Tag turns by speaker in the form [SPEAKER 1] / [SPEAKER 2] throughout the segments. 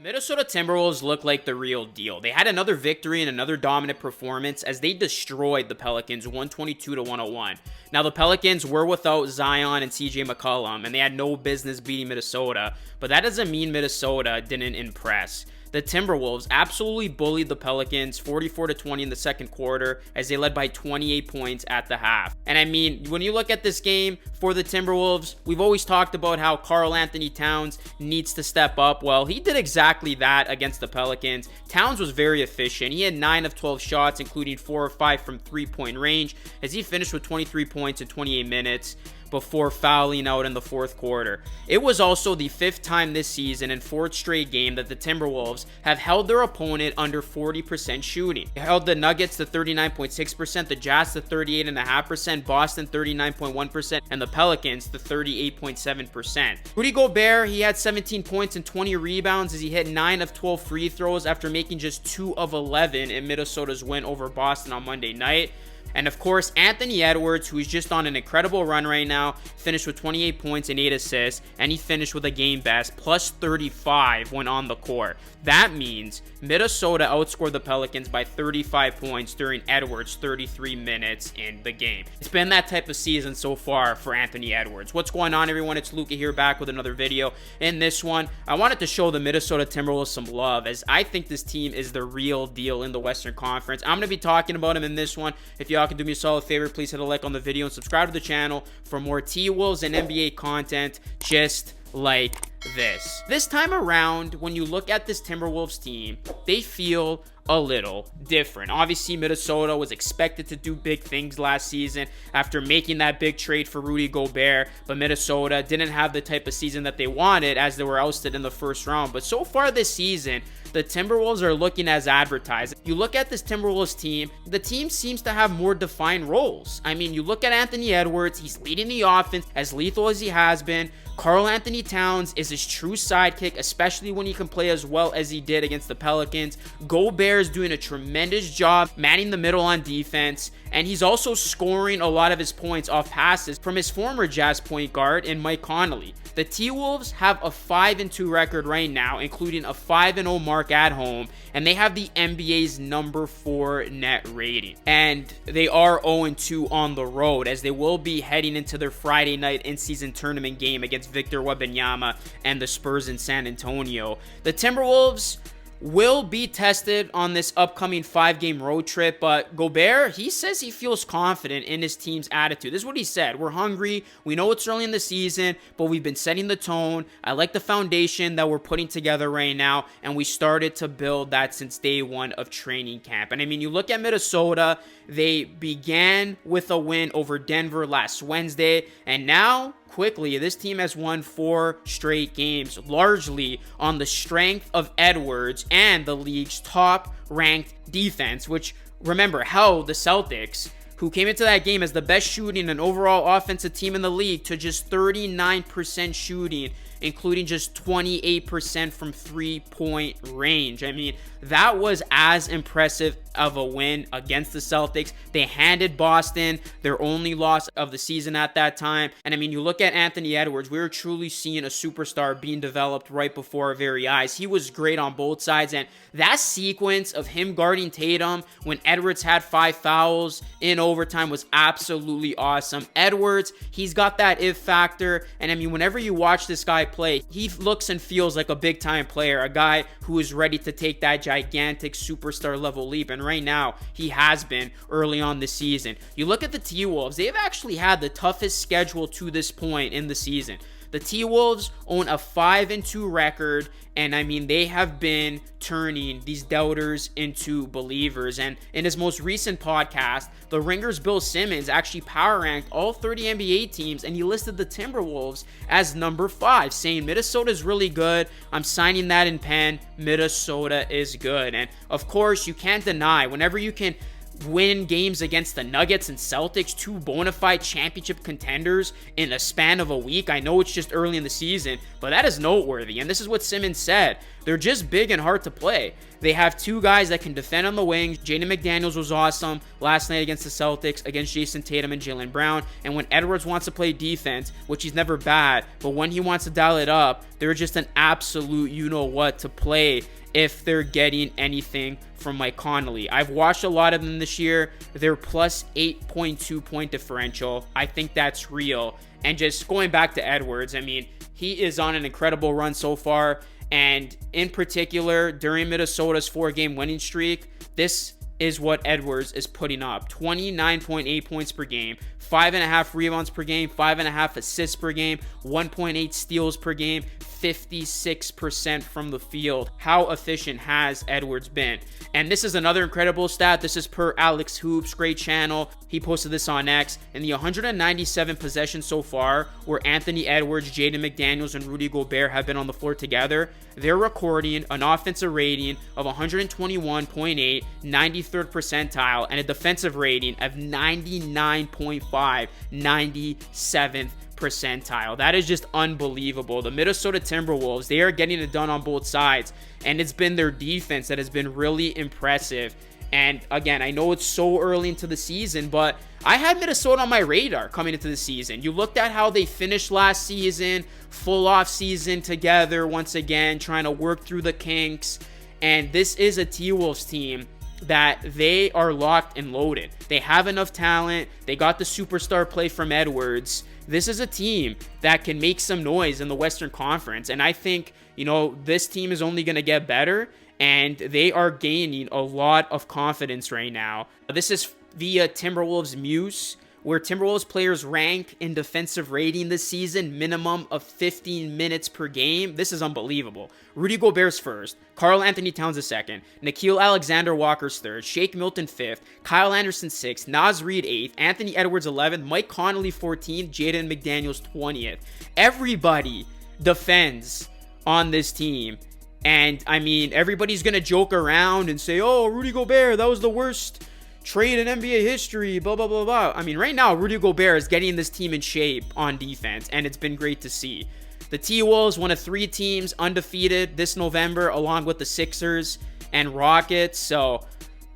[SPEAKER 1] Minnesota Timberwolves look like the real deal. They had another victory and another dominant performance as they destroyed the Pelicans 122-101. Now, the Pelicans were without Zion and CJ McCollum, and they had no business beating Minnesota, but that doesn't mean Minnesota didn't impress. The Timberwolves absolutely bullied the Pelicans 44-20 in the second quarter as they led by 28 points at the half. And I mean, when you look at this game for the Timberwolves, we've always talked about how Karl-Anthony Towns needs to step up. Well, he did exactly that against the Pelicans. Towns was very efficient. He had 9 of 12 shots, including 4 of 5 from three-point range, as he finished with 23 points in 28 minutes before fouling out in the fourth quarter. It was also the 5th time this season and 4th straight game that the Timberwolves have held their opponent under 40% shooting. They held the Nuggets to 39.6%, the Jazz to 38.5%, Boston 39.1%, and the Pelicans to 38.7%. Rudy Gobert, he had 17 points and 20 rebounds as he hit 9 of 12 free throws after making just 2 of 11 in Minnesota's win over Boston on Monday night. And of course, Anthony Edwards, who is just on an incredible run right now, finished with 28 points and 8 assists, and he finished with a game best plus 35 when on the court. That means Minnesota outscored the Pelicans by 35 points during Edwards' 33 minutes in the game. It's been that type of season so far for Anthony Edwards. What's going on, everyone? It's Luca here, back with another video. In this one, I wanted to show the Minnesota Timberwolves some love, as I think this team is the real deal in the Western Conference. I'm going to be talking about them in this one. If y'all can do me a solid favor, please hit a like on the video and subscribe to the channel for more T-Wolves and NBA content just like this. This time around, when you look at this Timberwolves team, they feel a little different. Obviously, Minnesota was expected to do big things last season after making that big trade for Rudy Gobert, but Minnesota didn't have the type of season that they wanted as they were ousted in the first round. But so far this season, the Timberwolves are looking as advertised. You look at this Timberwolves team, the team seems to have more defined roles. I mean, you look at Anthony Edwards, he's leading the offense as lethal as he has been. Karl-Anthony Towns is his true sidekick, especially when he can play as well as he did against the Pelicans. Gobert is doing a tremendous job manning the middle on defense, and he's also scoring a lot of his points off passes from his former Jazz point guard in Mike Conley. The T-Wolves have a 5-2 record right now, including a 5-0 mark at home, and they have the NBA's number 4 net rating. And they are 0-2 on the road, as they will be heading into their Friday night in-season tournament game against Victor Wembanyama and the Spurs in San Antonio. The Timberwolves will be tested on this upcoming 5-game road trip, but Gobert, he says he feels confident in his team's attitude. This is what he said: "We're hungry. We know it's early in the season, but we've been setting the tone. I like the foundation that we're putting together right now, and we started to build that since day one of training camp." And I mean, you look at Minnesota, they began with a win over Denver last Wednesday, and now quickly, this team has won 4 straight games, largely on the strength of Edwards and the league's top-ranked defense, which, remember, held the Celtics, who came into that game as the best shooting and overall offensive team in the league, to just 39% shooting, including just 28% from three-point range. I mean, that was as impressive of a win against the Celtics. They handed Boston their only loss of the season at that time. And I mean, you look at Anthony Edwards, we were truly seeing a superstar being developed right before our very eyes. He was great on both sides, and that sequence of him guarding Tatum when Edwards had 5 fouls in overtime was absolutely awesome. Edwards, he's got that if factor, and I mean, whenever you watch this guy play, he looks and feels like a big time player, a guy who is ready to take that gigantic superstar level leap, and right now he has been early on this season. You look at the T-Wolves, they've actually had the toughest schedule to this point in the season. The T-Wolves own a 5-2 record, and I mean, they have been turning these doubters into believers. And in his most recent podcast, The Ringer's Bill Simmons actually power ranked all 30 NBA teams, and he listed the Timberwolves as number 5, saying Minnesota is really good. I'm signing that in pen. Minnesota is good. And of course, you can't deny, whenever you can win games against the Nuggets and Celtics, two bona fide championship contenders in the span of a week. I know it's just early in the season, but that is noteworthy. And this is what Simmons said. They're just big and hard to play. They have two guys that can defend on the wings. Jaden McDaniels was awesome last night against the Celtics, against Jason Tatum and Jaylen Brown. And when Edwards wants to play defense, which he's never bad, but when he wants to dial it up, they're just an absolute you-know-what to play if they're getting anything from Mike Conley. I've watched a lot of them this year. They're plus 8.2 point differential. I think that's real. And just going back to Edwards, I mean, he is on an incredible run so far. And in particular, during Minnesota's 4-game winning streak, this is what Edwards is putting up. 29.8 points per game, 5.5 rebounds per game, 5.5 assists per game, 1.8 steals per game, 56% from the field. How efficient has Edwards been? And this is another incredible stat. This is per Alex Hoops, great channel. He posted this on X. In the 197 possessions so far, where Anthony Edwards, Jaden McDaniels, and Rudy Gobert have been on the floor together, they're recording an offensive rating of 121.8, 93rd percentile, and a defensive rating of 99.5, 97th percentile. That is just unbelievable. The Minnesota Timberwolves, they are getting it done on both sides, and it's been their defense that has been really impressive. And again, I know it's so early into the season, but I had Minnesota on my radar coming into the season. You looked at how they finished last season, full off season together once again, trying to work through the kinks. And this is a T-Wolves team that they are locked and loaded. They have enough talent. They got the superstar play from Edwards. This is a team that can make some noise in the Western Conference. And I think, this team is only going to get better. And they are gaining a lot of confidence right now. This is via Timberwolves Muse, where Timberwolves players rank in defensive rating this season, minimum of 15 minutes per game. This is unbelievable. Rudy Gobert's first, Karl Anthony Towns is second, Nickeil Alexander-Walker's third, Shake Milton fifth, Kyle Anderson sixth, Naz Reid eighth, Anthony Edwards 11th, Mike Conley 14th, Jaden McDaniels 20th. Everybody defends on this team. And, I mean, everybody's going to joke around and say, oh, Rudy Gobert, that was the worst trade in NBA history, blah, blah, blah, blah. I mean, right now, Rudy Gobert is getting this team in shape on defense, and it's been great to see. The T-Wolves, one of 3 teams undefeated this November, along with the Sixers and Rockets. So,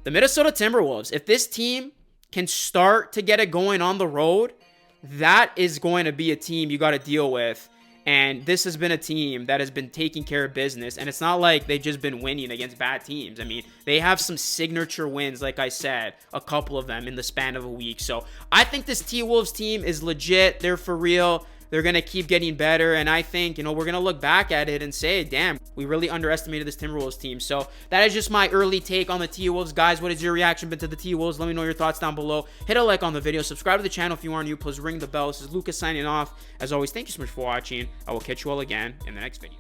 [SPEAKER 1] the Minnesota Timberwolves, if this team can start to get it going on the road, that is going to be a team you got to deal with. And this has been a team that has been taking care of business. And it's not like they've just been winning against bad teams. I mean, they have some signature wins, like I said, a couple of them in the span of a week. So I think this T-Wolves team is legit. They're for real. They're going to keep getting better. And I think, we're going to look back at it and say, damn, we really underestimated this Timberwolves team. So that is just my early take on the T-Wolves. Guys, what is your reaction been to the T-Wolves? Let me know your thoughts down below. Hit a like on the video. Subscribe to the channel if you are new. Plus ring the bell. This is Lucas signing off. As always, thank you so much for watching. I will catch you all again in the next video.